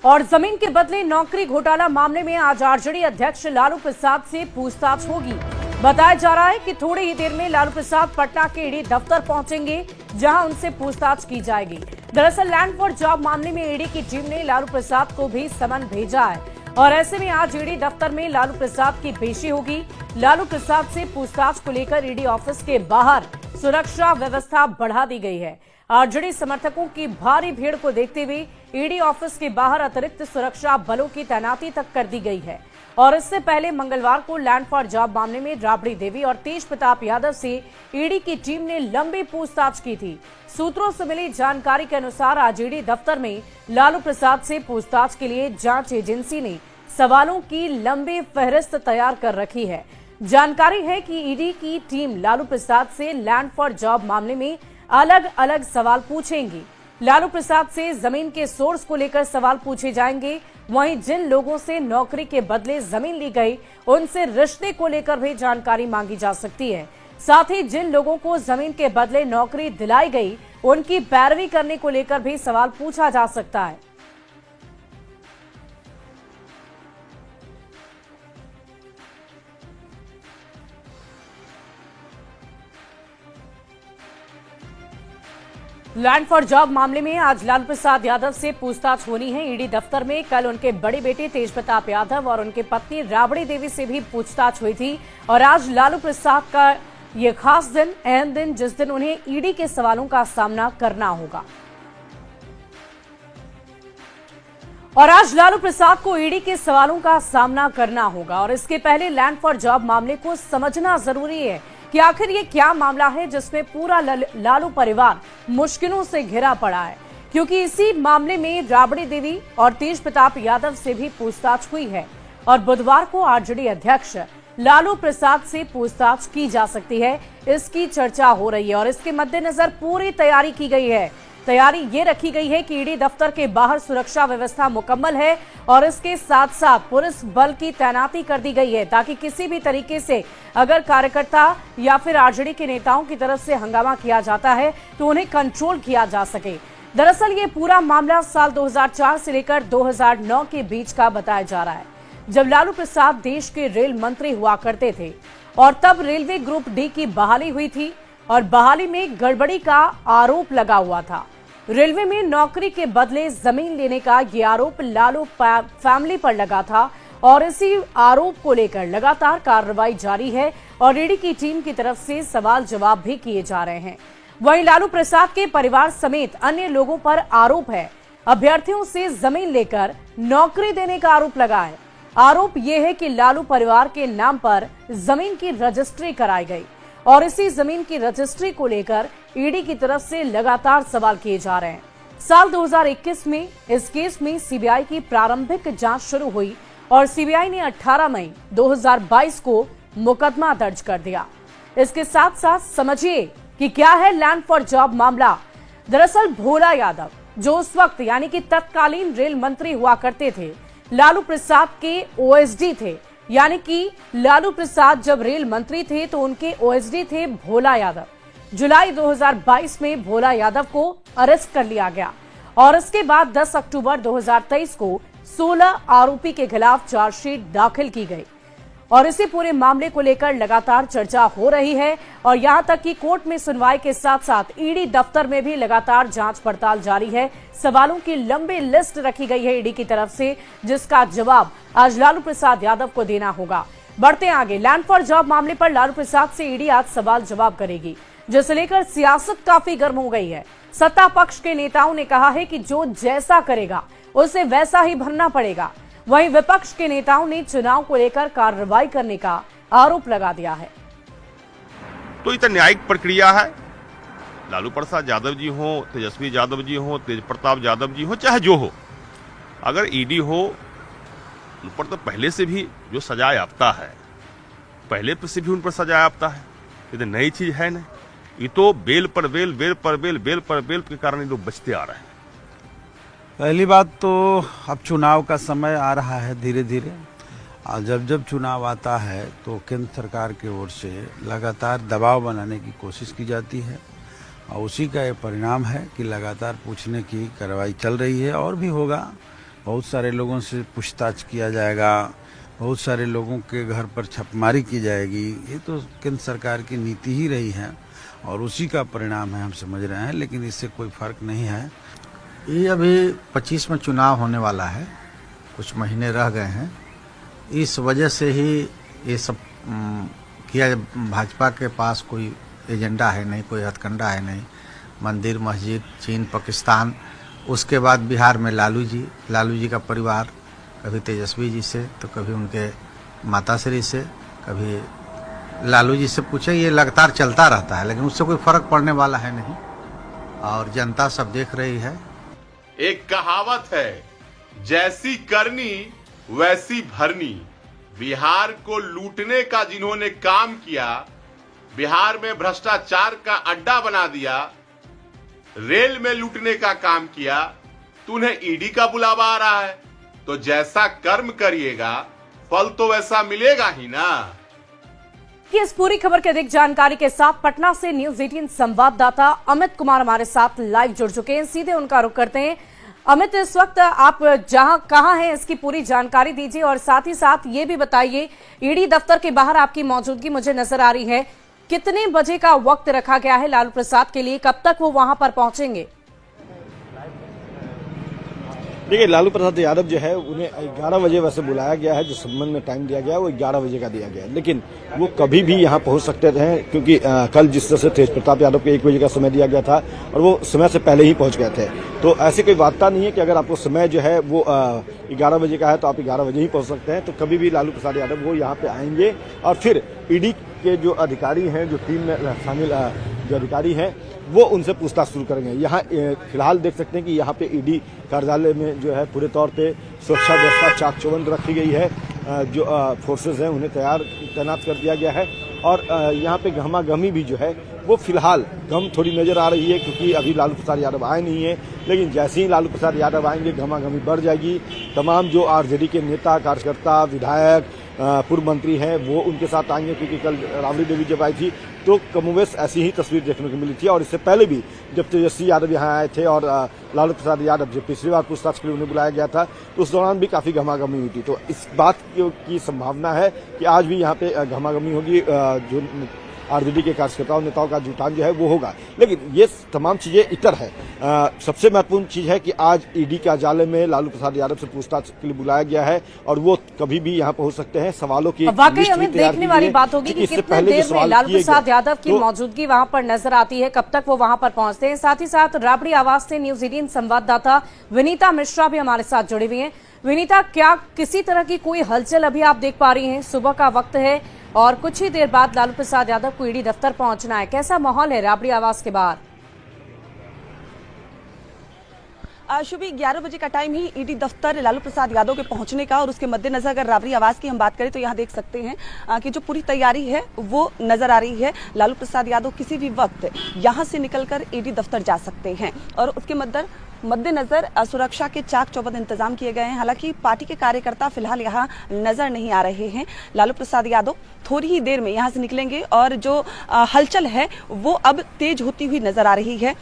और जमीन के बदले नौकरी घोटाला मामले में आज आरजेडी अध्यक्ष लालू प्रसाद से पूछताछ होगी। बताया जा रहा है कि थोड़ी ही देर में लालू प्रसाद पटना के ईडी दफ्तर पहुंचेंगे, जहां उनसे पूछताछ की जाएगी। दरअसल लैंड फॉर जॉब मामले में ईडी की टीम ने लालू प्रसाद को भी समन भेजा है और ऐसे में आज ईडी दफ्तर में लालू प्रसाद की पेशी होगी। लालू प्रसाद से पूछताछ को लेकर ईडी ऑफिस के बाहर सुरक्षा व्यवस्था बढ़ा दी गई है। आरजेडी समर्थकों की भारी भीड़ को देखते हुए ईडी ऑफिस के बाहर अतिरिक्त सुरक्षा बलों की तैनाती तक कर दी गई है। और इससे पहले मंगलवार को लैंड फॉर जॉब मामले में राबड़ी देवी और तेज प्रताप यादव से ईडी की टीम ने लंबी पूछताछ की थी। सूत्रों से मिली जानकारी के अनुसार आज ईडी दफ्तर में लालू प्रसाद से पूछताछ के लिए जांच एजेंसी ने सवालों की लंबी फहरिस्त तैयार कर रखी है। जानकारी है कि ईडी की टीम लालू प्रसाद से लैंड फॉर जॉब मामले में अलग अलग सवाल पूछेंगी। लालू प्रसाद से जमीन के सोर्स को लेकर सवाल पूछे जाएंगे। वहीं जिन लोगों से नौकरी के बदले जमीन ली गई, उनसे रिश्ते को लेकर भी जानकारी मांगी जा सकती है। साथ ही जिन लोगों को जमीन के बदले नौकरी दिलाई गई, उनकी पैरवी करने को लेकर भी सवाल पूछा जा सकता है। लैंड फॉर जॉब मामले में आज लालू प्रसाद यादव से पूछताछ होनी है ईडी दफ्तर में। कल उनके बड़े बेटे तेज प्रताप यादव और उनकी पत्नी राबड़ी देवी से भी पूछताछ हुई थी और आज लालू प्रसाद का ये खास दिन, अहम दिन, जिस दिन उन्हें ईडी के सवालों का सामना करना होगा। और आज लालू प्रसाद को ईडी के सवालों का सामना करना होगा और इसके पहले लैंड फॉर जॉब मामले को समझना जरूरी है कि आखिर ये क्या मामला है जिसमें पूरा लालू परिवार मुश्किलों से घिरा पड़ा है, क्योंकि इसी मामले में राबड़ी देवी और तेज प्रताप यादव से भी पूछताछ हुई है और बुधवार को आरजेडी अध्यक्ष लालू प्रसाद से पूछताछ की जा सकती है। इसकी चर्चा हो रही है और इसके मद्देनजर पूरी तैयारी की गई है। तैयारी ये रखी गई है कि ईडी दफ्तर के बाहर सुरक्षा व्यवस्था मुकम्मल है और इसके साथ साथ पुलिस बल की तैनाती कर दी गई है, ताकि किसी भी तरीके से अगर कार्यकर्ता या फिर आरजेडी के नेताओं की तरफ से हंगामा किया जाता है तो उन्हें कंट्रोल किया जा सके। दरअसल ये पूरा मामला साल 2004 से लेकर 2009 के बीच का बताया जा रहा है, जब लालू प्रसाद देश के रेल मंत्री हुआ करते थे और तब रेलवे ग्रुप डी की बहाली हुई थी और बहाली में गड़बड़ी का आरोप लगा हुआ था। रेलवे में नौकरी के बदले जमीन लेने का ये आरोप लालू फैमिली पर लगा था और इसी आरोप को लेकर लगातार कार्रवाई जारी है और ईडी की टीम की तरफ से सवाल जवाब भी किए जा रहे हैं। वहीं लालू प्रसाद के परिवार समेत अन्य लोगों पर आरोप है, अभ्यर्थियों से जमीन लेकर नौकरी देने का आरोप लगा है। आरोप यह है कि लालू परिवार के नाम पर जमीन की रजिस्ट्री कराई गई और इसी जमीन की रजिस्ट्री को लेकर ईडी की तरफ से लगातार सवाल किए जा रहे हैं। साल 2021 में इस केस में सीबीआई की प्रारंभिक जांच शुरू हुई और सीबीआई ने 18 मई 2022 को मुकदमा दर्ज कर दिया। इसके साथ साथ समझिए कि क्या है लैंड फॉर जॉब मामला। दरअसल भोला यादव, जो उस वक्त यानी कि तत्कालीन रेल मंत्री हुआ करते थे, लालू प्रसाद के ओएसडी थे, यानी कि लालू प्रसाद जब रेल मंत्री थे तो उनके ओएसडी थे भोला यादव। जुलाई 2022 में भोला यादव को अरेस्ट कर लिया गया और इसके बाद 10 अक्टूबर 2023 को 16 आरोपी के खिलाफ चार्जशीट दाखिल की गई और इसी पूरे मामले को लेकर लगातार चर्चा हो रही है और यहां तक कि कोर्ट में सुनवाई के साथ साथ ईडी दफ्तर में भी लगातार जांच पड़ताल जारी है। सवालों की लंबी लिस्ट रखी गई है ईडी की तरफ से, जिसका जवाब आज लालू प्रसाद यादव को देना होगा। बढ़ते आगे, लैंड फॉर जॉब मामले पर लालू प्रसाद से ईडी आज सवाल जवाब करेगी, जिसे लेकर सियासत काफी गर्म हो गई है। सत्ता पक्ष के नेताओं ने कहा है कि जो जैसा करेगा उसे वैसा ही भरना पड़ेगा। वहीं विपक्ष के नेताओं ने चुनाव को लेकर कार्रवाई करने का आरोप लगा दिया है। तो इतना न्यायिक प्रक्रिया है। लालू प्रसाद यादव जी हो, तेजस्वी यादव जी हो, तेज प्रताप यादव जी हो, चाहे जो हो, अगर ईडी हो उन पर तो पहले से भी जो सजा याफ्ता है, पहले से भी उन पर सजा याफ्ता है। ये तो नई चीज है ना, ये तो बेल पर बेल, बेल पर बेल, बेल पर बेल के कारण ये लोग बचते आ रहे हैं। पहली बात तो अब चुनाव का समय आ रहा है धीरे धीरे, और जब चुनाव आता है तो केंद्र सरकार की ओर से लगातार दबाव बनाने की कोशिश की जाती है और उसी का ये परिणाम है कि लगातार पूछने की कार्रवाई चल रही है और भी होगा, बहुत सारे लोगों से पूछताछ किया जाएगा, बहुत सारे लोगों के घर पर छापेमारी की जाएगी। ये तो केंद्र सरकार की नीति ही रही है और उसी का परिणाम है, हम समझ रहे हैं, लेकिन इससे कोई फर्क नहीं है। ये अभी 25 में चुनाव होने वाला है, कुछ महीने रह गए हैं, इस वजह से ही ये सब किया। भाजपा के पास कोई एजेंडा है नहीं, कोई हथकंडा है नहीं। मंदिर, मस्जिद, चीन, पाकिस्तान, उसके बाद बिहार में लालू जी का परिवार, कभी तेजस्वी जी से तो कभी उनके माताश्री से, कभी लालू जी से पूछे, ये लगातार चलता रहता है, लेकिन उससे कोई फर्क पड़ने वाला है नहीं और जनता सब देख रही है। एक कहावत है, जैसी करनी वैसी भरनी। बिहार को लूटने का जिन्होंने काम किया, बिहार में भ्रष्टाचार का अड्डा बना दिया, रेल में लूटने का काम किया, तो उन्हें ईडी का बुलावा आ रहा है। तो जैसा कर्म करिएगा फल तो वैसा मिलेगा ही ना। इस पूरी खबर के अधिक जानकारी के साथ पटना से न्यूज़ 18 संवाददाता अमित कुमार हमारे साथ लाइव जुड़ चुके हैं। सीधे उनका रुख करते हैं। अमित, इस वक्त आप कहां हैं, इसकी पूरी जानकारी दीजिए और साथ ही साथ ये भी बताइए, ईडी दफ्तर के बाहर आपकी मौजूदगी मुझे नजर आ रही है, कितने बजे का वक्त रखा गया है लालू प्रसाद के लिए, कब तक वो वहां पर पहुंचेंगे? देखिए, लालू प्रसाद यादव जो है उन्हें 11 बजे वैसे बुलाया गया है, जो संबंध में टाइम दिया गया है वो 11 बजे का दिया गया है, लेकिन वो कभी भी यहाँ पहुँच सकते थे, क्योंकि कल जिस तरह से तेज प्रताप यादव को 1 बजे का समय दिया गया था और वो समय से पहले ही पहुँच गए थे। तो ऐसी कोई वार्ता नहीं है कि अगर आपको समय जो है वो 11 बजे का है तो आप 11 बजे ही पहुँच सकते हैं। तो कभी भी लालू प्रसाद यादव वो यहाँ पे आएंगे और फिर ईडी के जो अधिकारी हैं, जो टीम में शामिल जो अधिकारी हैं, वो उनसे पूछताछ शुरू करेंगे। यहाँ फिलहाल देख सकते हैं कि यहाँ पे ईडी कार्यालय में जो है पूरे तौर पे सुरक्षा व्यवस्था चाक चौबंद रखी गई है। जो फोर्सेज हैं उन्हें तैनात कर दिया गया है और यहाँ पे गहमागहमी भी जो है वो फिलहाल कम थोड़ी नजर आ रही है, क्योंकि अभी लालू प्रसाद यादव आए नहीं है, लेकिन जैसे ही लालू प्रसाद यादव आएंगे गहमागहमी बढ़ जाएगी। तमाम जो आरजेडी के नेता, कार्यकर्ता, विधायक, पूर्व मंत्री हैं वो उनके साथ आएंगे, क्योंकि कल राबड़ी देवी जब आई थी तो कमोवेश ऐसी ही तस्वीर देखने को मिली थी। और इससे पहले भी जब तेजस्वी यादव यहाँ आए थे और लालू प्रसाद यादव जब पिछली बार पूछताछ के लिए उन्हें बुलाया गया था तो उस दौरान भी काफी गहमागहमी हुई थी। तो इस बात की संभावना है कि आज भी यहाँ पे गहमागहमी होगी, जो आरजेडी के कार्यकर्ताओं नेताओं का जुटान जो है वो होगा। लेकिन ये तमाम चीजें इतर है। सबसे महत्वपूर्ण चीज है कि आज ईडी कार्यालय में लालू प्रसाद यादव से पूछताछ के लिए बुलाया गया है और वो कभी भी यहाँ पहुंच सकते हैं। सवालों की वाकई हमें देखने वाली बात होगी कि कितने देर में लालू प्रसाद यादव की मौजूदगी वहां पर नजर आती है, कब तक वो वहां पर पहुंचते हैं। साथ ही साथ राबड़ी आवाज से न्यूज़ 18 संवाददाता विनीता मिश्रा भी हमारे साथ जुड़ी हुई हैं। विनीता, क्या किसी तरह की कोई हलचल अभी आप देख पा रही हैं? सुबह का वक्त है और कुछ ही देर बाद लालू प्रसाद यादव को ईडी दफ्तर पहुंचना है, कैसा माहौल है राबड़ी आवास के बाहर? सुबह 11 बजे का टाइम ही ईडी दफ्तर लालू प्रसाद यादव के पहुंचने का, और उसके मद्देनजर अगर राबड़ी आवास की हम बात करें तो यहाँ देख सकते हैं कि जो पूरी तैयारी है वो नजर आ रही है। लालू प्रसाद यादव किसी भी वक्त यहाँ से निकलकर ईडी दफ्तर जा सकते हैं और उसके मद्देनजर सुरक्षा के चाक चौबंद इंतजाम किए गए हैं। हालांकि पार्टी के कार्यकर्ता फिलहाल यहाँ नजर नहीं आ रहे हैं। लालू प्रसाद यादव थोड़ी ही देर में यहाँ से निकलेंगे और जो हलचल है वो अब तेज होती हुई नजर आ रही है।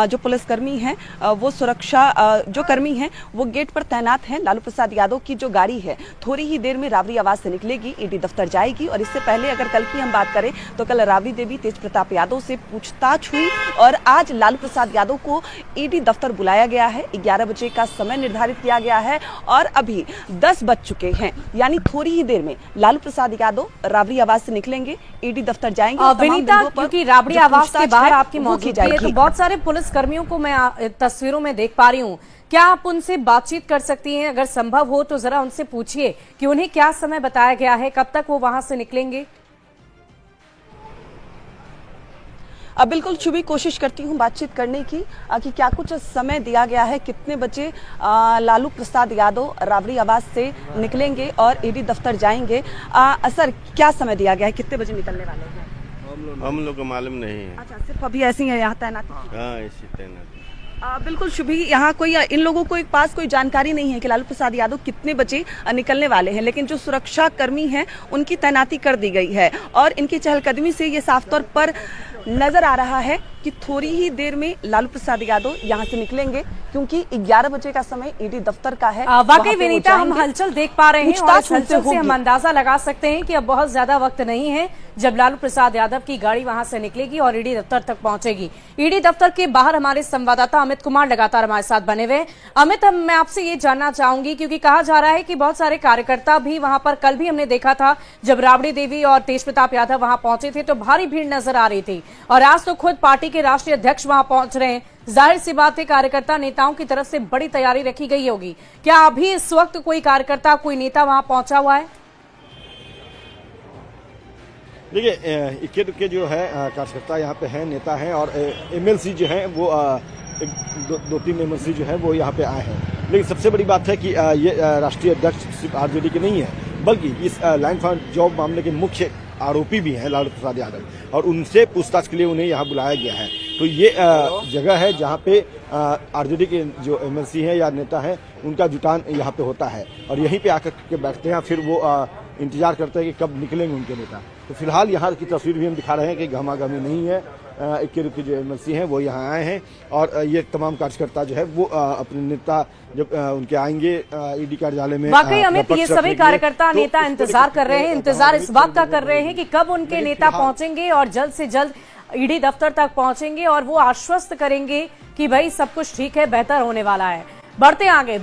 जो पुलिसकर्मी हैं वो सुरक्षा जो कर्मी हैं वो गेट पर तैनात हैं। लालू प्रसाद यादव की जो गाड़ी है थोड़ी ही देर में राबड़ी आवास से निकलेगी, ईडी दफ्तर जाएगी। और इससे पहले अगर कल की हम बात करें तो कल राबड़ी देवी तेज प्रताप यादव से पूछताछ हुई और आज लालू प्रसाद यादव को ईडी दफ्तर बुलाया गया है। 11 बजे का समय निर्धारित किया गया है और अभी 10 बज चुके हैं, यानी थोड़ी ही देर में लालू प्रसाद यादव राबड़ी आवास से निकलेंगे, ईडी दफ्तर जाएंगे। विनीता, क्योंकि राबड़ी आवास के बाहर आपकी मौजूदगी है तो बहुत सारे पुलिस कर्मियों को मैं तस्वीरों में देख पा रही हूँ, क्या आप उनसे बातचीत कर सकती हैं? अगर संभव हो तो जरा उनसे पूछिए कि उन्हें क्या समय बताया गया है, कब तक वो वहां से निकलेंगे? अब बिल्कुल शुभी कोशिश करती हूँ बातचीत करने की कि क्या कुछ समय दिया गया है, कितने बजे लालू प्रसाद यादव राबड़ी आवास से निकलेंगे और ईडी दफ्तर जाएंगे। सर, क्या समय दिया गया है, कितने बजे निकलने वाले हैं? हम लोग को मालूम नहीं है। अच्छा, सिर्फ अभी ऐसी है यहाँ तैनात? हाँ, ऐसी तैनात। बिल्कुल शुभी, यहाँ कोई इन लोगों को एक पास कोई जानकारी नहीं है कि लालू प्रसाद यादव कितने बजे निकलने वाले हैं, लेकिन जो सुरक्षा कर्मी हैं उनकी तैनाती कर दी गई है और इनकी चहलकदमी से ये साफ तौर पर नजर आ रहा है कि थोड़ी ही देर में लालू प्रसाद यादव यहाँ से निकलेंगे, क्योंकि 11 बजे का समय ईडी दफ्तर का है। वाकई विनीता, हम हलचल देख पा रहे हैं और इस हलचल से हम अंदाजा लगा सकते हैं कि अब बहुत ज्यादा वक्त नहीं है जब लालू प्रसाद यादव की गाड़ी वहां से निकलेगी और ईडी दफ्तर तक पहुंचेगी। ईडी दफ्तर के बाहर हमारे संवाददाता अमित कुमार लगातार हमारे साथ बने हुए। अमित, मैं आपसे ये जानना चाहूंगी, क्योंकि कहा जा रहा है कि बहुत सारे कार्यकर्ता भी वहां पर, कल भी हमने देखा था जब राबड़ी देवी और तेज प्रताप यादव वहां पहुंचे थे तो भारी भीड़ नजर आ रही थी, और आज तो खुद पार्टी के राष्ट्रीय अध्यक्ष वहां पहुंच रहे हैं। जाहिर सी बात है कार्यकर्ता नेताओं की तरफ से बड़ी तैयारी रखी गई होगी। क्या अभी इस वक्त कोई कार्यकर्ता, कोई नेता वहां पहुंचा हुआ है? देखिए, इक्के दुक्के जो है कार्यकर्ता यहाँ पे हैं, नेता हैं, और एमएलसी जो हैं वो दो तीन एमएलसी जो है वो यहाँ पे आए हैं। लेकिन सबसे बड़ी बात है कि ये राष्ट्रीय अध्यक्ष सिर्फ आरजेडी के नहीं है, बल्कि इस लैंड फॉर जॉब मामले के मुख्य आरोपी भी हैं लालू प्रसाद यादव, और उनसे पूछताछ के लिए उन्हें यहाँ बुलाया गया है। तो ये जगह है जहाँ पे आरजेडी के जो एमएलसी हैं या नेता हैं उनका जुटान यहाँ पे होता है, और यहीं पे आकर के बैठते हैं, फिर वो इंतजार करते हैं कि कब निकलेंगे उनके नेता। तो फिलहाल यहाँ की तस्वीर भी हम दिखा रहे हैं कि घमाघमी नहीं है। इक्के दुक्के जो एमएलसी हैं वो यहाँ आए हैं, और ये तमाम कार्यकर्ता जो है वो अपने नेता जब उनके आएंगे ईडी कार्यालय में। वाकई अमित, ये सभी कार्यकर्ता नेता इंतजार कर रहे हैं, इंतजार इस बात का कर रहे हैं कि कब उनके नेता पहुंचेंगे और जल्द से जल्द ईडी दफ्तर तक पहुंचेंगे और वो आश्वस्त करेंगे कि भाई सब कुछ ठीक है, बेहतर होने वाला है। बढ़ते आगे।